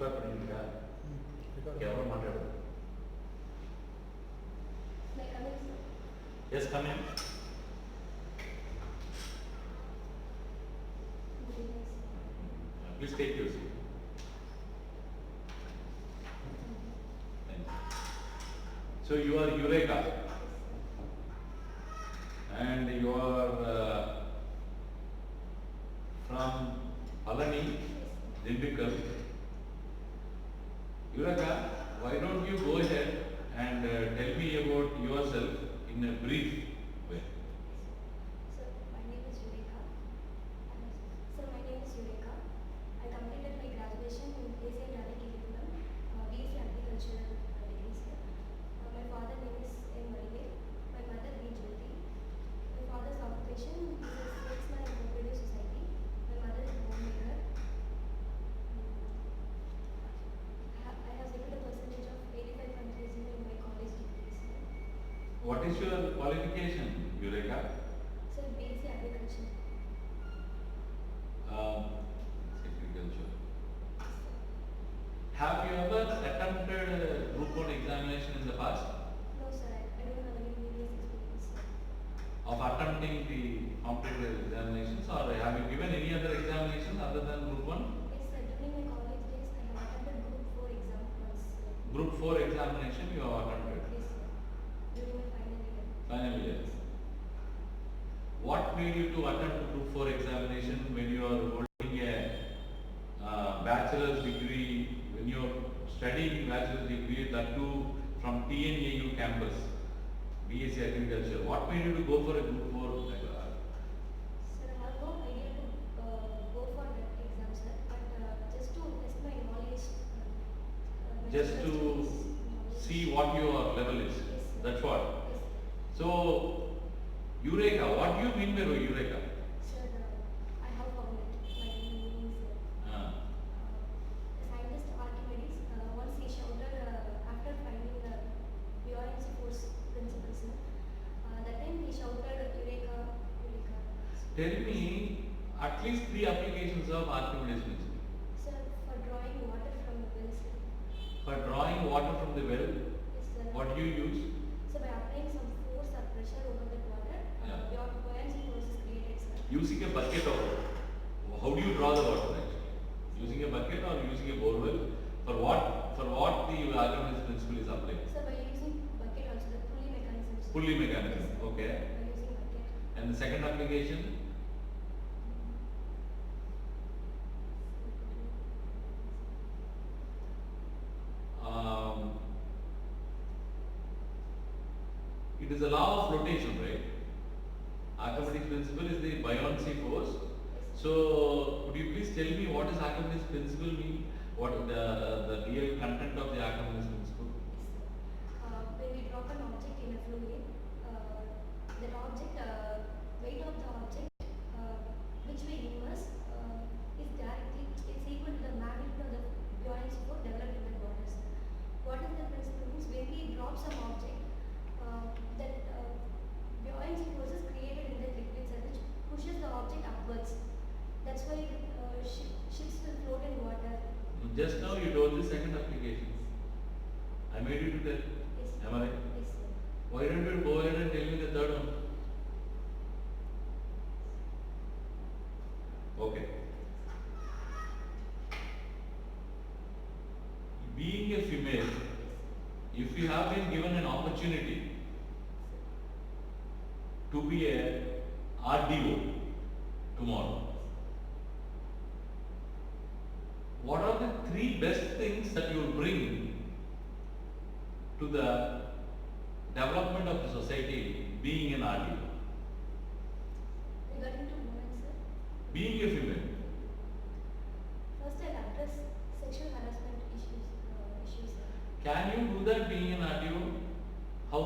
record பண்ணிருக்கா கேவல மாட்டாரு Yes, come in. Please take your seat. Thank you. So you are YUREKHA and you are from Palani, Dindigul. YUREKHA, why don't you go ahead and tell me about yourself in a brief way. Sir, my name is YUREKHA. I completed my graduation in RAVI, BSc Agricultural degree, sir. My father name is N. My mother B. Jyoti. My father's occupation is a salesman in cooperative society. My mother is a homemaker. I have secured a percentage of 85.30 in my college degree, sir. What is your qualification, YUREKHA? Sir, BSc Agriculture. Agriculture. Have you ever attempted Group 1 examination in the past? No, sir. I don't have any previous experience, sir. Of attempting the competitive examinations, or have you given any other examinations other than Group 1? Yes, sir. During my college days, I have attended Group 4 exam once, sir. Group 4 examination you have attempted? Yes, sir. During my final year. Final year. What made you to attempt Group 4 examination when you are holding a bachelor's degree, when you are studying bachelor's degree, that too from TNAU campus, BSc Agriculture? What made you to go for a Group 4? Sir, I have no idea to go for that exam, sir. But just to test my knowledge. Just to see what your level is. Yes, sir. That's what. Yes, sir. So, YUREKHA, what do you mean by YUREKHA? Sir, I have found it. My name is the scientist Archimedes. Once he shouted after finding the buoyancy force principle, sir. That time he shouted YUREKHA, YUREKHA. Tell me at least 3 applications of Archimedes principle. Sir, for drawing water from the well, sir. For drawing water from the well, Yes, sir. what do you use? So by applying some force or pressure over the water, buoyancy force is created, sir. Using a bucket or how do you draw the water actually? Using a bucket or using a borewell? For what the Archimedes principle is applied? So by using bucket also, the pulley mechanism. Sir. Pulley mechanism, Yes, sir. okay. By using bucket. And the second application? It is a law of flotation, right? Archimedes principle is the buoyancy force. So, could you please tell me what does Archimedes principle mean? What the real content of the Archimedes principle? Yes, sir. When we drop an object in a fluid, that object, weight of the object, which we immerse, is equal to the magnitude of the buoyancy force developed in the water, sir. What is the principle means? When we drop some object, that buoyancy force is created in the liquid, sir, which pushes the object upwards. That's why ships will float in water. Just now you told the second application. I made you to tell. Yes, sir. Am I right? Yes, sir. Why don't you go ahead and tell me the third one? Okay. Being a female, if you have been given an opportunity to be a RDO tomorrow, what are the 3 best things that you will bring to the development of the society being an RDO? Regarding to women, sir, Being a female. first I'll address sexual harassment issues, sir. Can you do that being an RDO? How?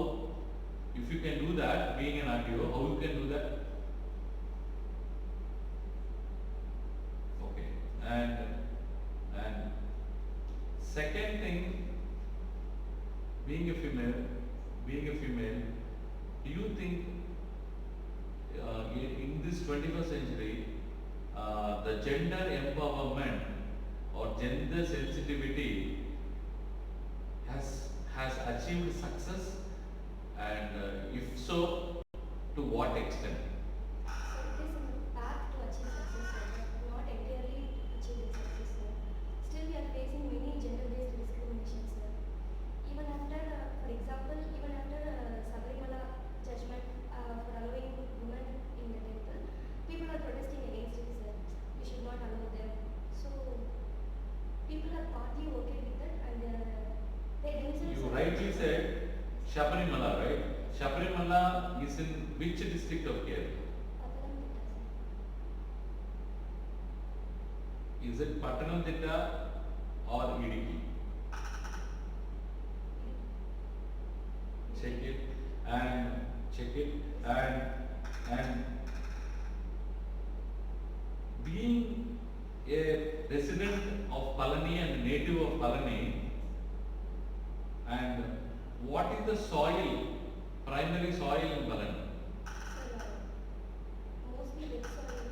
If you can do that being an RDO, how you can do that? Okay. And second thing, being a female, do you think in this 21st century, the gender empowerment or gender sensitivity has achieved success, and if so, to what extent? So it is in the path to achieve success, sir, but not entirely achieve the success, sir. Still, we are facing many gender-based discriminations, sir. Even after, for example, even after Sabarimala judgment for allowing women in the temple, people are protesting against it, sir. We should not allow them. So people are partly okay with it, and they themselves. You rightly said Shabarimala, right? Shabarimala is in which district of Kerala? Is it Pattanamthitta or Idiki? Check it and being a resident of Palani and native of Palani, and what is the soil, primary soil in Palani? Mostly red soil.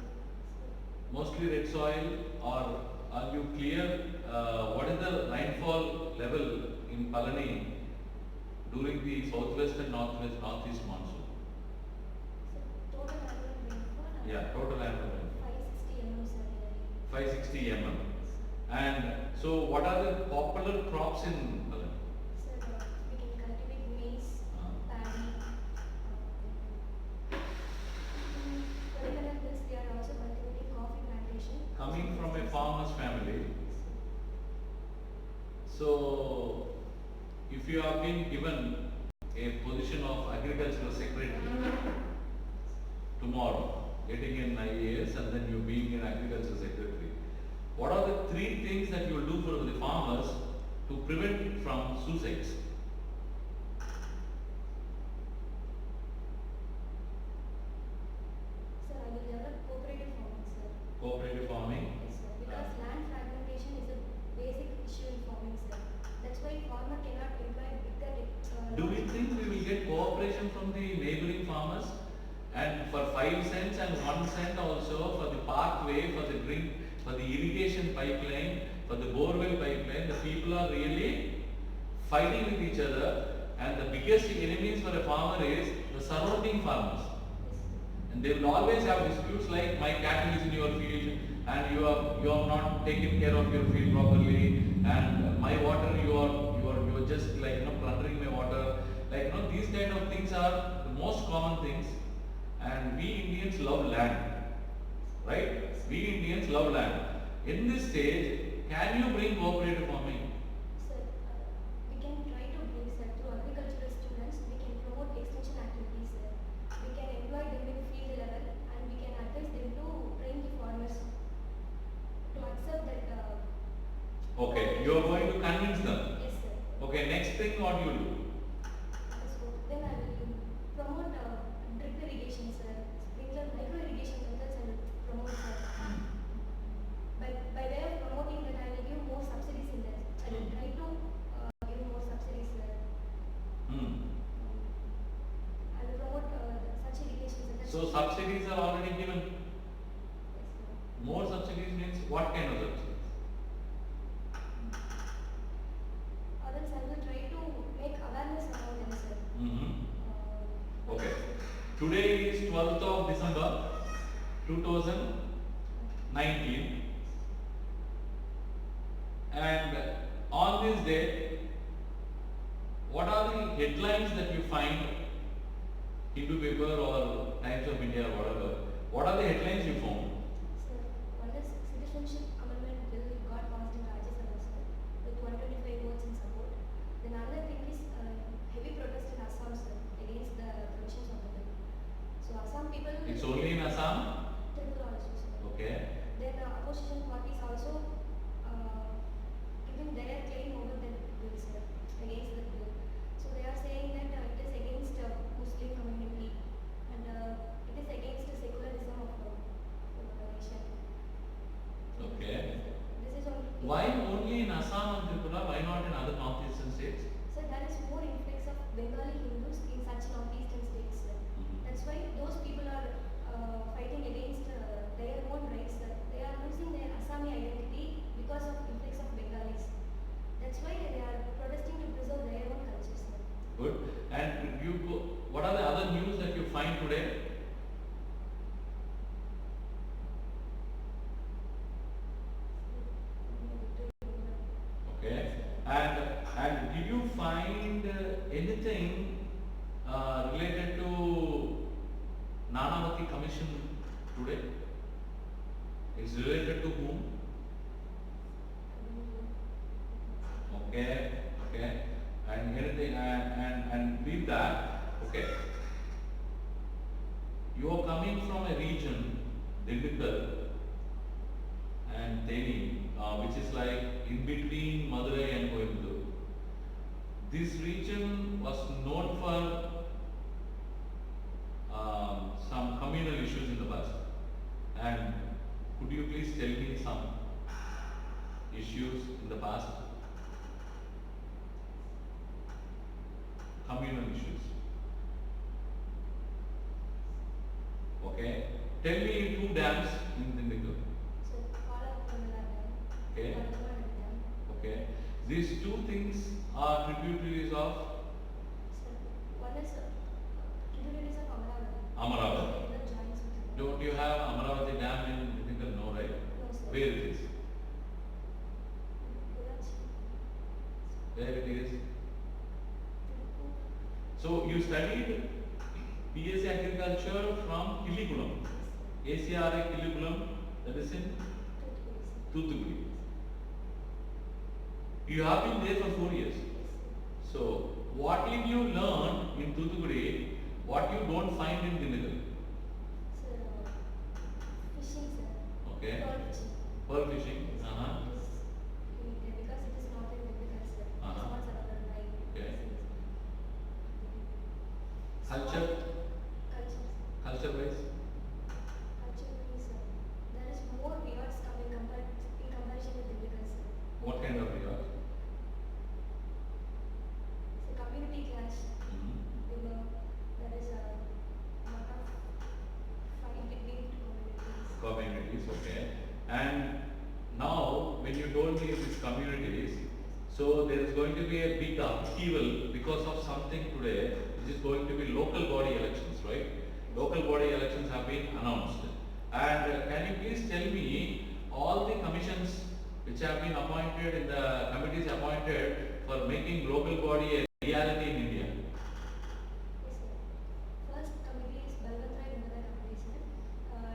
Mostly red soil, or are you clear what is the rainfall level in Palani during the southwest and northwest, northeast monsoon? So total annual rainfall. Yeah, total annual rainfall. 560 mm, sir. 560 mm. And so, what are the popular crops in Palani? Sir, we can cultivate maize, paddy. Other than this, they are also cultivating coffee plantation. Coming from a farmer's family, so if you have been given a position of agricultural secretary tomorrow, getting an IAS and then you being an agricultural secretary, what are the 3 things that you will do for the farmers to prevent from suicides? Sir, I will develop cooperative farming, sir. Cooperative farming. Yes, sir. Because land fragmentation is a basic issue in farming, sir. That's why farmer cannot employ bigger. Do we think we will get cooperation from the neighboring farmers? And for 5 cents and 1 cent also for the pathway, for the drink, for the irrigation pipeline, for the borewell pipeline, the people are really fighting with each other, and the biggest enemies for a farmer is the surrounding farmers. And they will always have disputes like my cattle is in your field and you have not taken care of your field properly, and my water you are just like plundering my water. Like these kind of things are the most common things. And we Indians love land, right? We Indians love land. In this stage, can you bring cooperative farming? Sir, we can try to bring, sir, through agricultural students, we can promote extension activities, sir. We can employ them in field level, and we can advise them to train the farmers to accept that. Okay, you are going to convince them. Yes, sir. Okay, next thing what you do? So then I will promote drip irrigation, sir. Sprinkler, micro irrigation methods I will promote, sir. By way of promoting that, I will give more subsidies in that. I will try to give more subsidies, sir. I will promote such irrigation methods. So subsidies are already given. Yes, sir. More subsidies means what kind of subsidies? Others I will try to make awareness about them, sir. Okay. Today is 12th of December 2019, and on this day, what are the headlines that you find, Hindu paper or Times of India or whatever? What are the headlines you found? Sir, one is citizenship amendment bill got passed in Rajya Sabha, sir, with 125 votes in support. Then another thing is heavy protest in Assam, sir, against the provisions of the bill. So Assam people. It's only in Assam? Tripura also, sir. Okay. Then opposition parties also giving their claim over the bill, sir, against the bill. So they are saying that it is against Muslim community, and it is against the secularism of the nation. Okay. This is only. Why only in Assam and Tripura? Why not in other northeastern states? So there is more influx of Bengali Hindus in such northeastern states, sir. That's why those people are fighting against their own rights, sir. They are losing their Assami identity because of influx of Bengalis. That's why they are protesting to preserve their own culture, sir. Good. And you go, what are the other news that you find today? Okay. And did you find anything related to Nanavati Commission today? It's related to whom? Okay, okay. And anything and leave that. Okay. You are coming from a region, Dindigul and Theni, which is like in between Madurai and Coimbatore. This region was known for some communal issues in the past. And could you please tell me some issues in the past? Communal issues. Okay. Tell me two dams in Dindigul. So, Okay. okay. Okay. These two things are tributaries of One is tributaries of Amaravati. Amaravati. The joins with Don't you have Amaravati Dam in Dindigul? No, right? No, sir. Where it is? Village. Where it is? So you studied BSc Agriculture from Kilikulam, ACRA Kilikulam, that is in Thoothukudi. You have been there for 4 years. So what did you learn in Thoothukudi, what you don't find in Dindigul? Sir, fishing, sir. Okay. Pearl fishing. Pearl fishing. Yes, Uh-huh. it is, because it is not in agriculture, sir. Uh-huh. It's not surrounded by Okay. seas. Culture, Culture. culture wise. Culture means, sir, there is more riots coming in comparison with agriculture. What kind of rewards? So community clash. Mm-hmm. There is a lot of fight between two communities. Communities, okay. And now, when you told me these communities, so there is going to be a big upheaval because of something today, which is going to be local body elections, right? Local body elections have been announced. And can you please tell me all the commissions which have been appointed in the committees appointed for making local body a reality in India? Yes, sir. First committee is Balwantrai Vinodai committee, sir.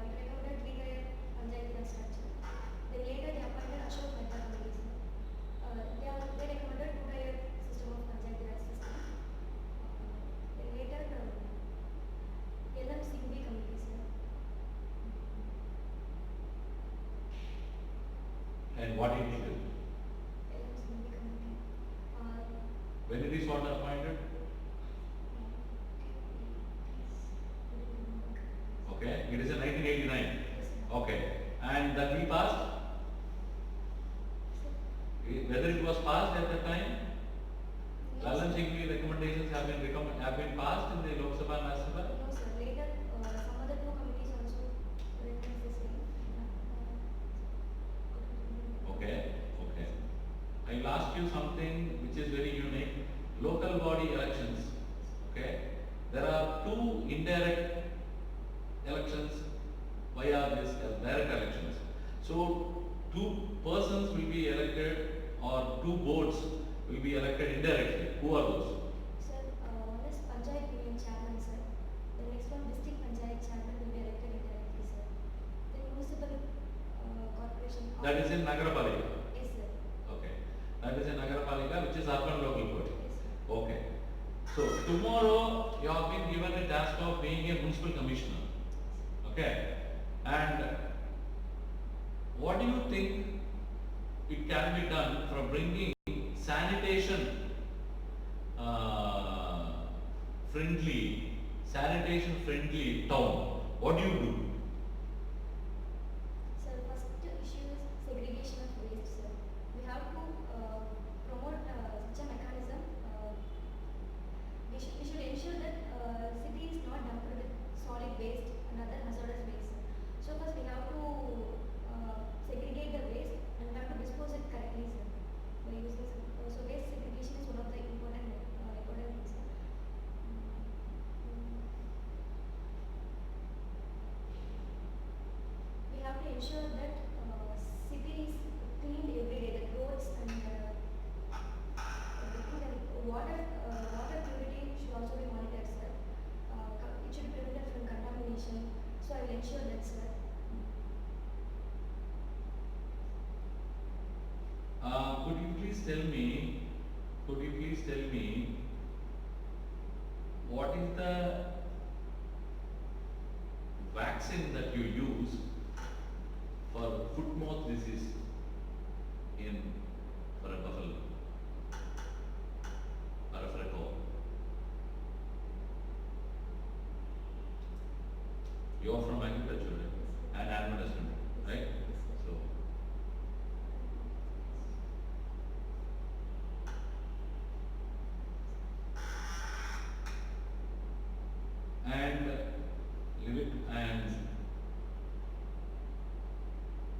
It recommended three-tier panchayat raj structure. Then later they appointed Ashok Mehta committee, sir. They recommended two-tier system of panchayat raj system. Then later LM Singhvi committee, sir. And what it is? LM Singhvi committee. When it is what appointed? Okay, it is in 1989. Okay, and that we passed? Whether it was passed at that time? Lalan Singhvi recommendations have been passed in the Lok Sabha and Rajya Sabha? No, sir. Later, some other two committees also recommend the same. Okay, okay. I will ask you something which is very unique. Local body elections, okay? There are two indirect elections via this direct elections. So two persons will be elected or two boards will be elected indirectly. Who are those? Sir, one is Panchayat Union Chairman, sir. The next one, District Panchayat Chairman will be elected indirectly, sir. Then Municipal Corporation. That is in Nagarapalika. Yes, sir. Okay. That is in Nagarapalika, which is urban local body. Yes, sir. Okay. So tomorrow you have been given a task of being a municipal commissioner. Okay. And what do you think it can be done for bringing sanitation friendly town? What do you do? Sir, first issue is segregation of waste, sir. We have to promote such a mechanism. We should ensure that city is not dumped with solid waste and other hazardous waste, sir. So first we have to segregate the waste and we have to dispose ensure that city is cleaned every day. The roads and water purity should also be monitored, sir. It should be prevented from contamination. So I will ensure that, sir. Could you please tell me? What is the vaccine that you use for foot-mouth disease for a buffalo or for a cow? You are from agriculture and animal husbandry, right? So, and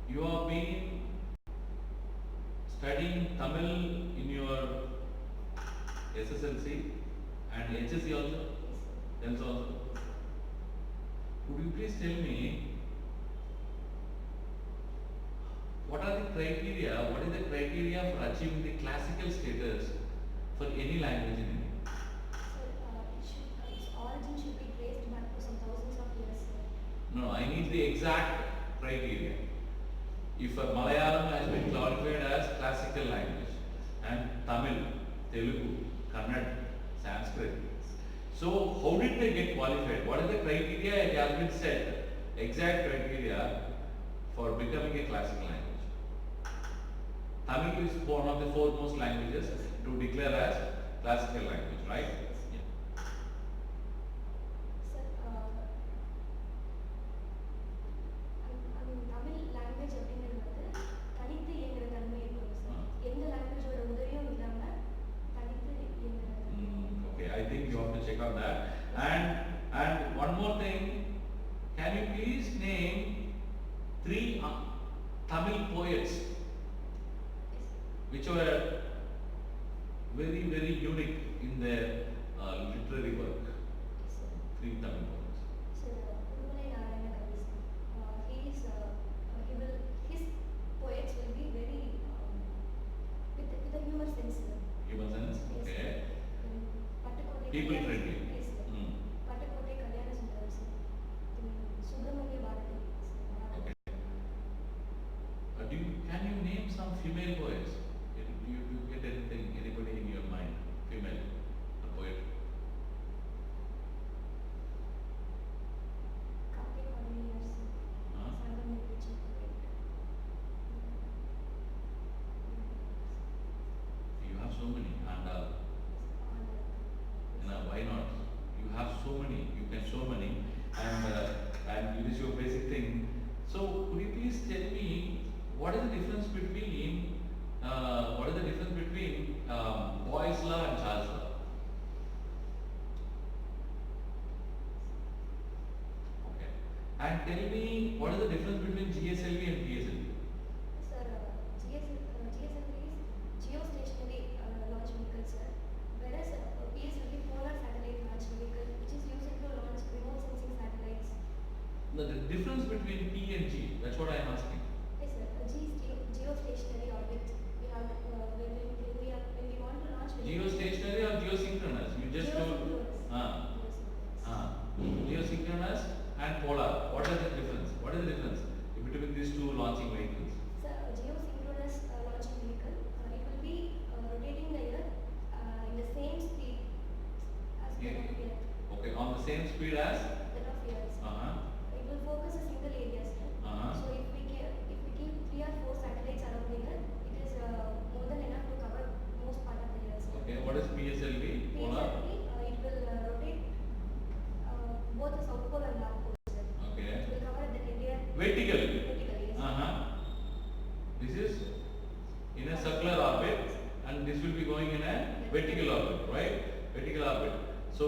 you have been studying Tamil in your SSLC and HSC also, else also. Could you please tell me what is the criteria for achieving the classical status for any language in India? Sir, its origin should be traced back to some thousands of years, sir. No, I need the exact criteria. If a Malayalam has been qualified as classical language and Tamil, Telugu, Kannada, Sanskrit, so how did they get qualified? What is the criteria? It has been set, exact criteria for becoming a classical language. Tamil is one of the foremost languages to declare as classical language, right? Yeah. Sir, Tamil language அப்படிங்கிறது வந்து தனித்து இயங்குற தன்மை இருக்கும், sir. எந்த லாங்குவேஜோட உதவியும் இல்லாம தனித்து இயங்குற தன்மை. Okay, I think you have to check on that. And one more thing, can you please name 3 Tamil poets which were very, very unique in their literary work? 3 Tamil poets. Sir, his poets will be very with a humor sense. Humor sense, okay. Pattakottai People Kalyana- friendly. Yes, sir. Pattakottai Kalyana Sundaram, sir. Subramanya Bharati, sir. Okay. Can you name some female poets? Do you get anybody in your mind? Female, a poet? Kakke Padiniyar, sir. Huh? Sangam Nirvichi poet. You have so many, and why not? You have so many, and it is your basic thing. So, could you please tell me what is the difference between Boy's law and Charles law? Okay, and tell me what is the difference between GSLV and PSLV? Sir, GSLV is geostationary launch vehicle, sir. Whereas PSLV polar satellite launch vehicle, which is used to launch remote sensing satellites. The difference between P and G, that's what I am asking. Yes, sir. G is geostationary orbit. We have when we want to launch. Geostationary or geosynchronous? You just told. Geosynchronous and polar. What is the difference? Between these two launching vehicles? Sir, geosynchronous launching vehicle, it will be rotating the Earth in the same speed as that of Earth. Okay, on the same speed as? That of Earth. It will focus a single area, sir. So if we keep 3 or 4 satellites around the Earth, it is more than enough to cover most part of the Earth, sir. Okay, what is PSLV? Polar? PSLV, it will rotate both the south pole and north pole, sir. Okay. It will cover the entire Vertical? vertically, yes. This is in a circular orbit and this will be going in a vertical orbit, right? Vertical orbit. So,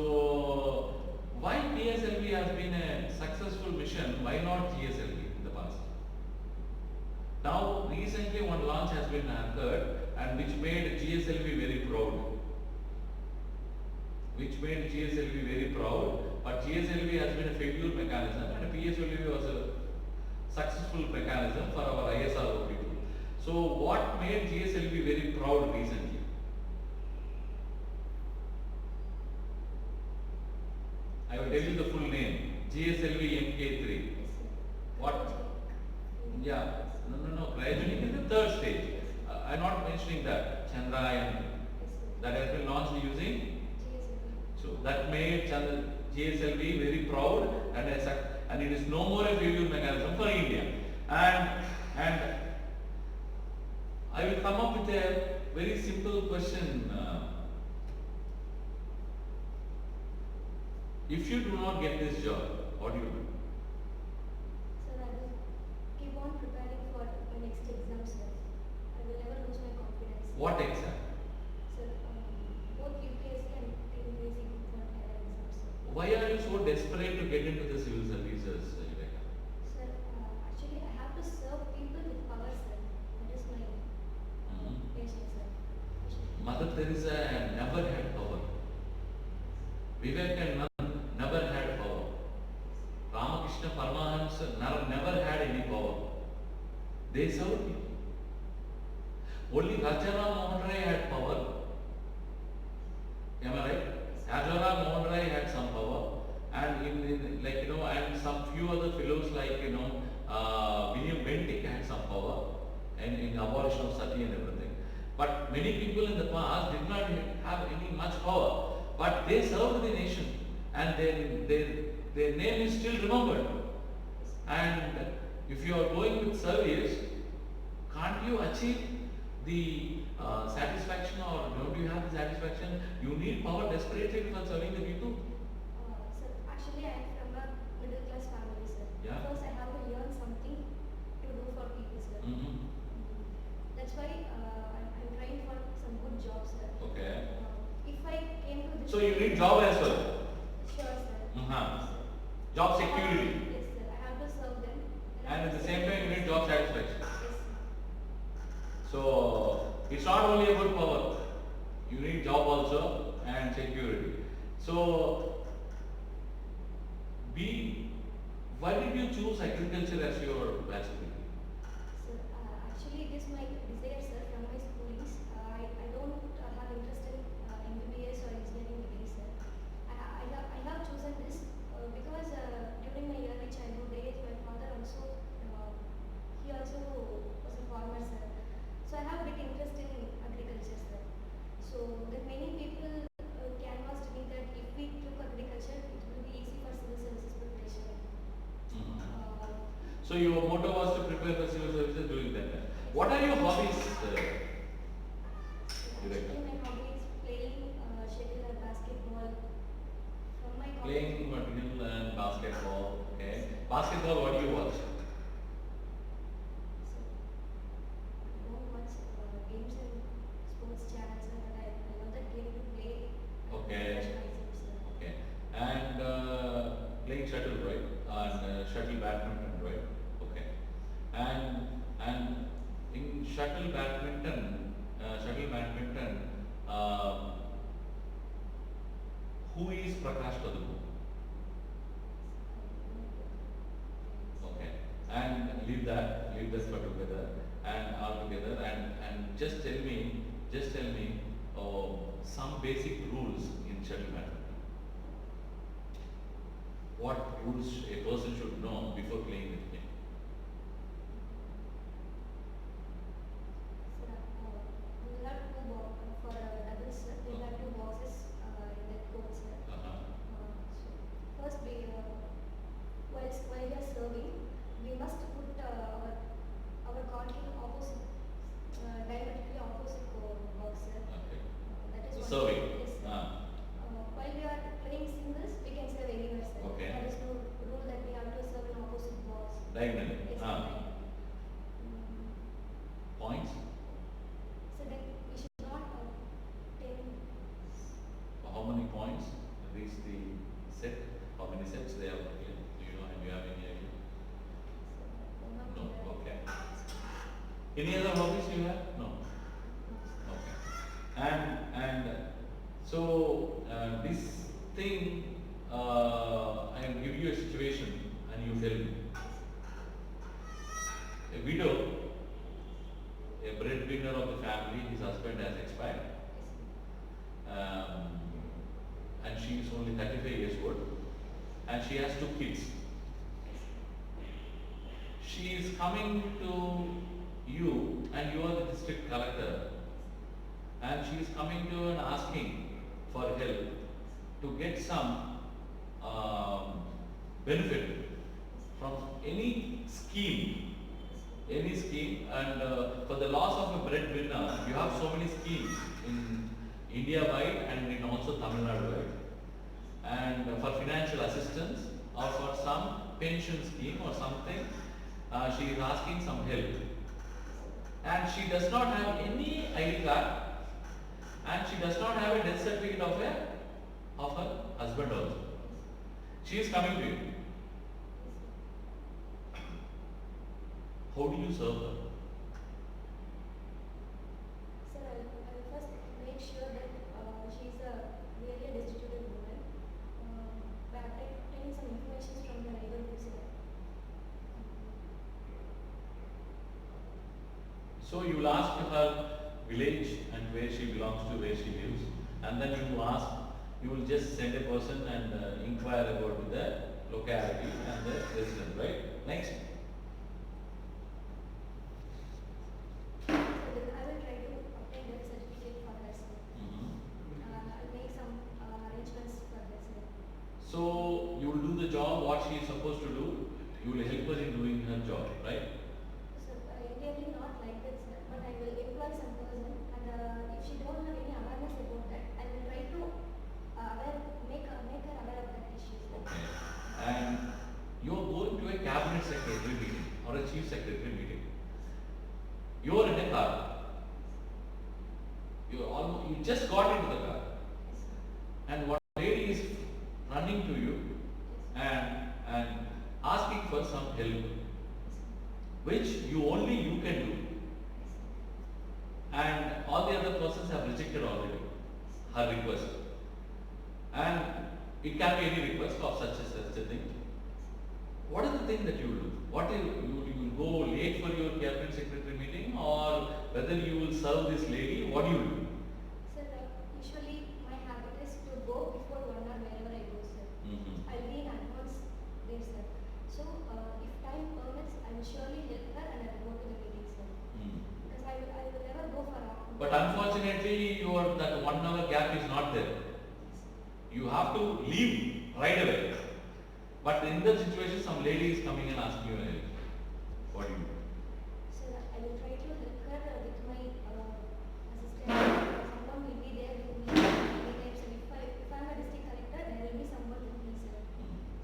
why PSLV has been a successful mission, why not GSLV in the past? Now, recently one launch has been occurred and which made GSLV very proud. But GSLV has been a failure mechanism and PSLV was successful mechanism for our ISRO people. So what made GSLV very proud recently? I will tell you the full name. GSLV MK3. Yes, sir. What? Yeah. No. Cryogenic is the third stage. I'm not mentioning that. Chandrayaan. Yes, sir. That has been launched using. GSLV. So that made GSLV very proud, and it is no more a failure mechanism for India. And I will come up with a very simple question. If you do not get this job, what do you do? Sir, I will keep on preparing for my next exam, sir. I will never lose my confidence. What exam? Sir, both UPSC and TNPSC for exams, sir. Why are you so desperate to get into the civil services, YUREKHA? Sir, actually, I have to serve people with power, sir. That is my passion, sir. Mother Teresa never had power. Vivekananda never had power. Ramakrishna Paramahamsa never had any power. They served people. Only Rajaram Mohan Rai had power. Am I right? Rajaram Mohan Rai had some power, and and some few other fellows like William Bentinck had some power, and in abolition of sati and everything. But many people in the past did not have any much power, but they served the nation, and their name is still remembered. And if you are going with service, can't you achieve the satisfaction, or don't you have the satisfaction? You need power desperately for serving the people. Sir, actually, I am from a middle class family, sir. Yeah. First, I have to learn something to do for people, sir. That's why I'm trying for some good jobs, sir. Okay. If I came to this. So you need job as well. Sure, sir. Uh-huh. Yes, sir. Job security. Yes, sir. I have to serve them. And at the same time, you need job satisfaction. Yes, sir. So it's not only about power. You need job also and security. So why did you choose agriculture as your bachelor degree? Sir, actually, it is my desire, sir, from my schoolings. I don't have interest in MBBS or engineering degree, sir. I have chosen this because during my early childhood days, my father also, he also was a farmer, sir. So I have a big interest in agriculture, sir. So that many people canvassed me that if we took agriculture, it will be easy for civil services preparation. So your motto was to prepare for civil services doing that. What are your hobbies? Actually, my hobby is playing shuttle or basketball. From my college. Playing shuttle and basketball. Okay. Basketball, what do you watch? I don't watch games and sports channels, but I love that game to play. Okay. Professionalism, sir. Okay. And playing shuttle, right? And shuttle badminton, right? Okay. And in shuttle badminton, who is Prakash Kadubu? Okay. And leave that for together and all together, and just tell me some basic rules in shuttle badminton. What rules a person should know before playing with me? Sir, we will have two boxes for doubles, sir. We will have two boxes in that court, sir. So first, while we are serving, we must put our card in opposite, diametrically opposite box, sir. Okay. That is So one. serving. Yes, sir. While we are playing singles, we can serve anywhere, sir. Okay. There is no rule that we have to serve in opposite box. Diagonally. Yes, sir. Points? So then we should not take. How many points reach the set? How many sets they have played? Do you know? Do you have any idea? No. Okay. Any other hobbies you have? No. Okay. And so this thing, I will give you a situation and you tell me. she has 2 kids. She is coming to you and you are the district collector, and she is coming to you and asking for help to get some benefit from any scheme, and for the loss of a breadwinner, you have so many schemes in India wide and in also Tamilnadu wide, and for financial assistance or for some pension scheme or something, she is asking some help, and she does not have any ID card, and she does not have a death certificate of her husband also. She is coming to you. How do you serve her? Sir, I will first make sure that she is a really a destitute woman by obtaining some information from the neighborhood, sir. So you will ask her village and where she belongs to, where she lives, and then you will just send a person and inquire about the locality and the resident, right? Next. So then I will try to obtain that certificate for her, sir. I'll make some arrangements for her, sir. So you will do the job what she is supposed to do. You will help her in doing her job, right? So ideally not like that, sir, but I will employ some person, and if she don't have any awareness about that, I will try to make her aware of that issue, sir. Okay. And you are going to a cabinet secretary meeting or a chief secretary meeting. You are in a car. You just got into the car, and one lady is running to you and asking for some help, which only you can do, and all the other persons have rejected already her request, and it can be any request of such a thing. What is the thing that you will do? You will go late for your cabinet secretary meeting, or whether you will serve this lady? What do you do? Sir, usually my habit is to go before 1 hour wherever I go, sir. I'll be in advance there, sir. So if time permits, I will surely help her and I will go to the meeting, sir. Because I will never go for a. But unfortunately, that 1 hour gap is not there. You have to leave right away. But in that situation, some lady is coming and asking you help. What do you do? Sir, I will try to help her with my assistant. Someone will be there with me anytime, sir. If I am a district collector, there will be someone with me, sir.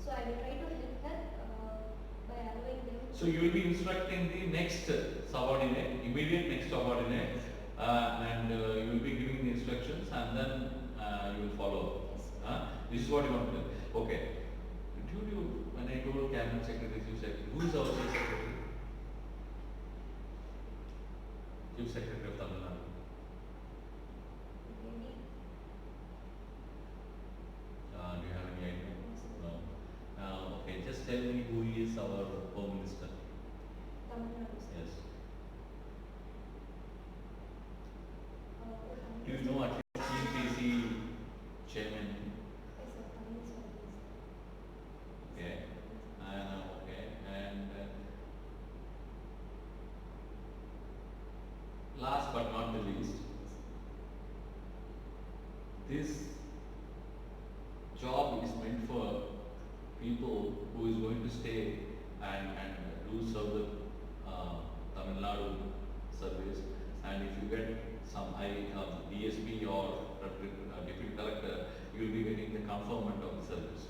So I will try to help her by allowing them. So you will be instructing the next subordinate, immediate next subordinate, and you will be giving the instructions, and then you will follow. This is what you want to do. Okay. When I told cabinet secretary, chief secretary, who is our chief secretary? Chief secretary of Tamil Nadu. Maybe. Do you have any idea? No. Okay, just tell me who is our home minister. Tamil Nadu, sir. Yes. Do you know at least TNPSC chairman? Yes, sir. Tamil Nadu, sir. Okay. Okay. And last but not the least, this job is meant for people who is going to stay and do serve the Tamil Nadu service, and if you get some DSP or deputy collector, you will be getting the conferment of the service.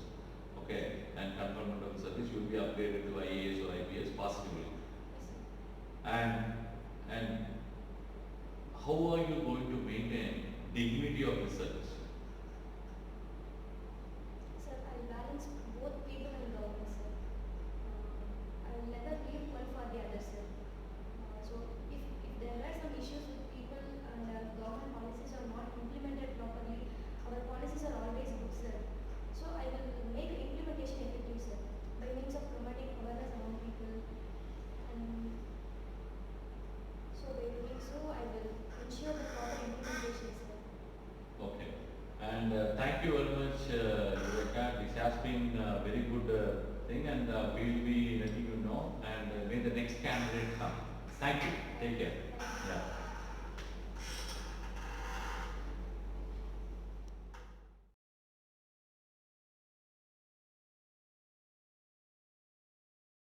Okay, and conferment of the service, you will be upgraded to IAS or IPS positively. And how are you going to maintain dignity of the service? Sir, I balance both people and government, sir. I will never leave one for the other, sir. So if there are some issues with people and government policies are not implemented properly, our policies are always good, sir. So I will make implementation effective, sir, by means of promoting awareness among people, and so by doing so I will ensure the proper implementation been a very good thing, and we will be letting you know, and may the next candidate come. Thank you. Take care. Yeah.